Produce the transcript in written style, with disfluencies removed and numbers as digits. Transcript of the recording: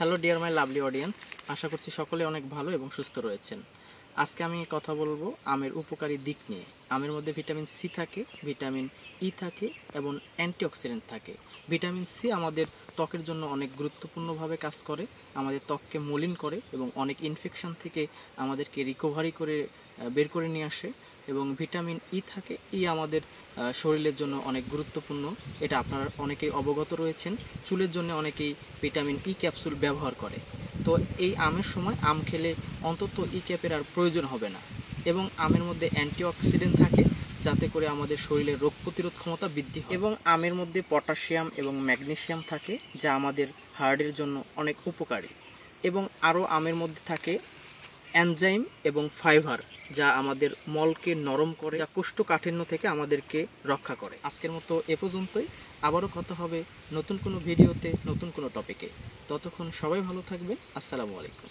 Hello dear my lovely audience, আশা করছি সকলে অনেক ভালো এবং সুস্থ রয়েছেন। আজকে আমি কথা বলবো আমের উপকারী দিক নিয়ে। আমের মধ্যে ভিটামিন সি থাকে, ভিটামিন ই থাকে এবং অ্যান্টিঅক্সিডেন্ট থাকে। ভিটামিন সি আমাদের ত্বকের জন্য অনেক গুরুত্বপূর্ণভাবে কাজ করে, আমাদের ত্বককে মলিন করে এবং অনেক ইনফেকশন থেকে আমাদেরকে রিকভারি করে বের করে নিয়ে আসে। এবং ভিটামিন ই থাকে, আমাদের শরীরের জন্য অনেক গুরুত্বপূর্ণ। এটা আপনারা অনেকেই অবগত রয়েছেন। চুলের জন্য অনেকেই ভিটামিন ই ক্যাপসুল ব্যবহার করে। তো এই আমের সময় আম খেলে অন্তত ই ক্যাপের আর প্রয়োজন হবে না। এবং আমের মধ্যে অ্যান্টিঅক্সিডেন্ট থাকে, যাতে করে আমাদের শরীরের রোগ প্রতিরোধ ক্ষমতা বৃদ্ধি হয়। এবং আমের মধ্যে পটাশিয়াম এবং ম্যাগনেসিয়াম থাকে, যা আমাদের হার্টের জন্য অনেক উপকারী। এবং আরও আমের মধ্যে থাকে এনজাইম এবং ফাইবার, যা আমাদের মলকে নরম করে, যা কোষ্ঠকাঠিন্য থেকে আমাদেরকে রক্ষা করে। আজকের মতো এ পর্যন্তই। আবারও কথা হবে নতুন কোনো ভিডিওতে, নতুন কোনো টপিকে। ততক্ষণ সবাই ভালো থাকবেন। আসসালামু আলাইকুম।